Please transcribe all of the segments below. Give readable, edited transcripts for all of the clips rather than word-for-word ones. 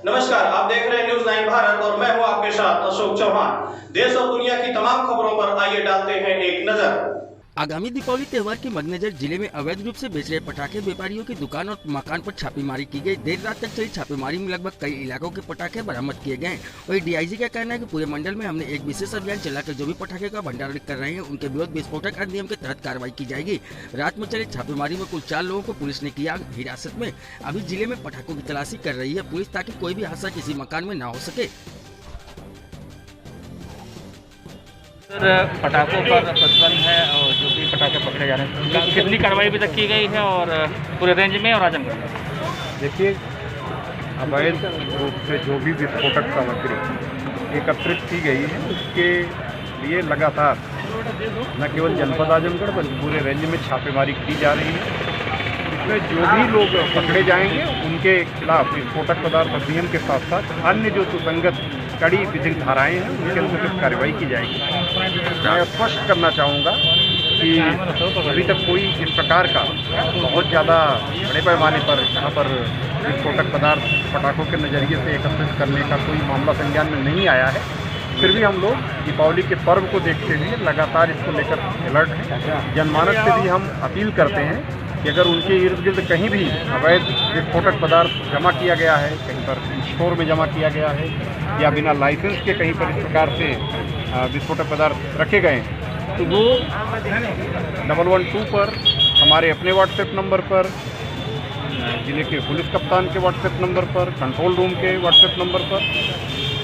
नमस्कार, आप देख रहे हैं न्यूज़ 9 भारत और मैं हूं आपके साथ अशोक चौहान। देश और दुनिया की तमाम खबरों पर आइए डालते हैं एक नजर। आगामी दीपावली त्योहार के मद्देनजर जिले में अवैध रूप से बेच रहे पटाखे व्यापारियों की दुकान और मकान पर छापेमारी की गई। देर रात तक चली छापेमारी में लगभग कई इलाकों के पटाखे बरामद किए गए। वही डीआईजी का कहना है कि पूरे मंडल में हमने एक विशेष अभियान चलाकर जो भी पटाखे का भंडारण कर रहे हैं उनके विरुद्ध विस्फोटक अधिनियम के तहत कार्रवाई की जाएगी। रात में चली छापेमारी में कुल 4 लोगों को पुलिस ने किया हिरासत में। अभी जिले में पटाखों की तलाशी कर रही है पुलिस ताकि कोई भी हादसा किसी मकान में न हो सके। सर, पटाखों पर प्रतिबंध है और जो भी पटाखे पकड़े जा रहे हैं कितनी कार्रवाई अभी तक की गई है और पूरे रेंज में और आजमगढ़ में? देखिए, अवैध रूप से जो भी विस्फोटक सामग्री एकत्रित की गई है उसके लिए लगातार न केवल जनपद आजमगढ़ बल्कि पूरे रेंज में छापेमारी की जा रही है। इसमें जो भी लोग पकड़े जाएंगे उनके खिलाफ विस्फोटक पदार्थ अधिनियम के साथ साथ अन्य जो सुसंगत कड़ी विधिक धाराएं हैं उनके अंतर्गत कार्रवाई की जाएगी। मैं स्पष्ट करना चाहूँगा कि अभी तक कोई इस प्रकार का बहुत ज़्यादा बड़े पैमाने पर यहाँ पर विस्फोटक पदार्थ पटाखों के नज़रिए से एकत्रित करने का कोई मामला संज्ञान में नहीं आया है। फिर भी हम लोग दीपावली के पर्व को देखते हुए लगातार इसको लेकर अलर्ट हैं। जनमानस से भी हम अपील करते हैं कि अगर उनके इर्द गिर्द कहीं भी अवैध विस्फोटक पदार्थ जमा किया गया है, कहीं पर स्टोर में जमा किया गया है या बिना लाइसेंस के कहीं पर इस प्रकार से विस्फोटक पदार्थ रखे गए हैं तो वो 112 पर हमारे अपने व्हाट्सएप नंबर पर, जिले के पुलिस कप्तान के व्हाट्सएप नंबर पर, कंट्रोल रूम के व्हाट्सएप नंबर पर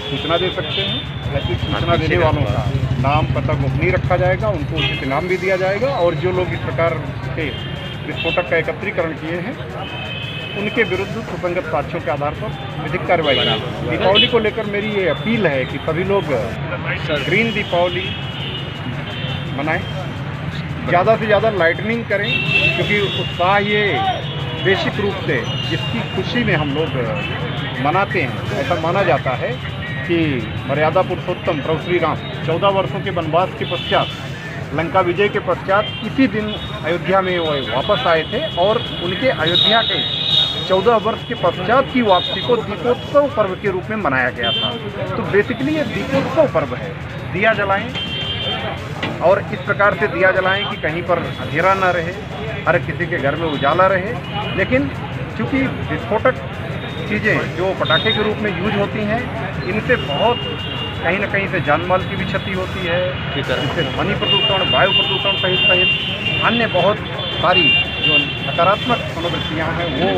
सूचना दे सकते हैं। ऐसी सूचना देने वालों का नाम पता गोपनीय रखा जाएगा, उनको उचित इनाम भी दिया जाएगा और जो लोग इस प्रकार के विस्फोटक का एकत्रीकरण किए हैं उनके विरुद्ध सुसंगत साक्ष्यों के आधार पर विधिक कार्रवाई करेंगे। दीपावली को लेकर मेरी ये अपील है कि सभी लोग ग्रीन दीपावली मनाएं, ज़्यादा से ज़्यादा लाइटनिंग करें, क्योंकि उत्साह ये बेसिक रूप से जिसकी खुशी में हम लोग मनाते हैं। ऐसा माना जाता है कि मर्यादा पुरुषोत्तम प्रभु श्री राम 14 वर्षों के वनवास के पश्चात, लंका विजय के पश्चात इसी दिन अयोध्या में वो वापस आए थे और उनके अयोध्या के 14 वर्ष के पश्चात की वापसी को दीपोत्सव पर्व के रूप में मनाया गया था। तो बेसिकली ये दीपोत्सव पर्व है। दिया जलाएं और इस प्रकार से दिया जलाएं कि कहीं पर अंधेरा न रहे, हर किसी के घर में उजाला रहे। लेकिन चूँकि विस्फोटक चीज़ें जो पटाखे के रूप में यूज होती हैं, इनसे बहुत कहीं न कहीं से जानमाल की भी क्षति होती है, इससे ध्वनि प्रदूषण, वायु प्रदूषण सहित अन्य बहुत सारी जो नकारात्मक मनोवृत्तियाँ हैं वो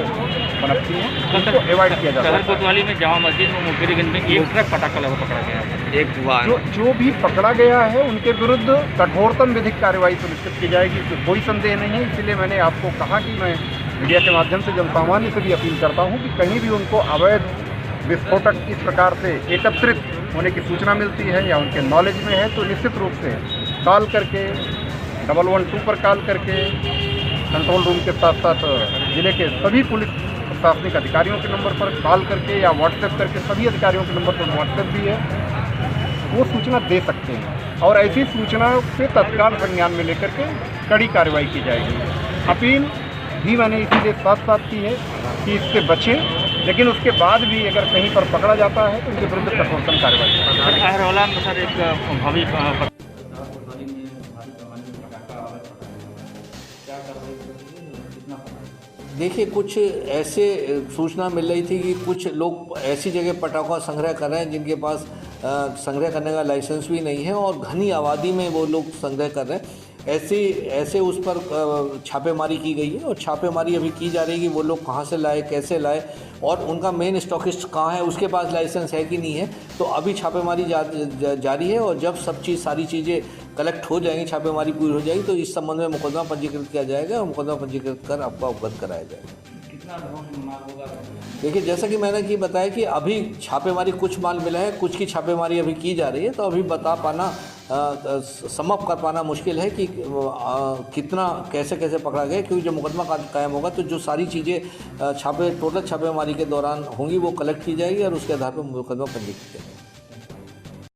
पनपती हैं, उनको अवॉइड किया जाता है। कोतवाली में जामा मस्जिद में मुखबिरगंज में एक ट्रक पटाखा लगा पकड़ा गया है, एक जो भी पकड़ा गया है उनके विरुद्ध कठोरतम विधिक कार्रवाई सुनिश्चित की जाएगी, इसमें कोई संदेह नहीं है। इसलिए मैंने आपको कहा कि मैं मीडिया के माध्यम से जनसामान्य से भी अपील करता हूँ कि कहीं भी उनको अवैध विस्फोटक इस प्रकार से एकत्रित होने की सूचना मिलती है या उनके नॉलेज में है तो निश्चित रूप से कॉल करके 112 पर कॉल करके कंट्रोल रूम के साथ साथ जिले के सभी पुलिस प्रशासनिक अधिकारियों के नंबर पर कॉल करके या व्हाट्सएप करके, सभी अधिकारियों के नंबर पर व्हाट्सएप भी है, वो सूचना दे सकते हैं और ऐसी सूचना से तत्काल संज्ञान में लेकर के कड़ी कार्रवाई की जाएगी। अपील भी मैंने इसीलिए साथ साथ की है कि इससे बचें, लेकिन उसके बाद भी अगर कहीं पर पकड़ा जाता है तो उनके विरुद्ध कठोरतम कार्रवाई। देखिए, कुछ ऐसे सूचना मिल रही थी कि कुछ लोग ऐसी जगह पटाखा संग्रह कर रहे हैं जिनके पास संग्रह करने का लाइसेंस भी नहीं है और घनी आबादी में वो लोग संग्रह कर रहे हैं। ऐसे उस पर छापेमारी की गई है और छापेमारी अभी की जा रही है कि वो लोग कहाँ से लाए, कैसे लाए और उनका मेन स्टॉकिस्ट कहाँ है, उसके पास लाइसेंस है कि नहीं है। तो अभी छापेमारी जारी है और जब सारी चीज़ें कलेक्ट हो जाएंगी, छापेमारी पूरी हो जाएगी तो इस संबंध में मुकदमा पंजीकृत किया जाएगा और मुकदमा पंजीकृत कर आपको अवगत कराया जाएगा। देखिए, जैसा कि मैंने कि बताया कि अभी छापेमारी कुछ माल मिला है, कुछ की छापेमारी अभी की जा रही है, तो अभी बता पाना समाप्त कर पाना मुश्किल है कि कितना कैसे पकड़ा गया, क्योंकि जब मुकदमा कायम होगा तो जो सारी चीज़ें टोटल छापेमारी के दौरान होंगी वो कलेक्ट की जाएगी और उसके आधार पर मुकदमा पंजीकृत किया जाएगा।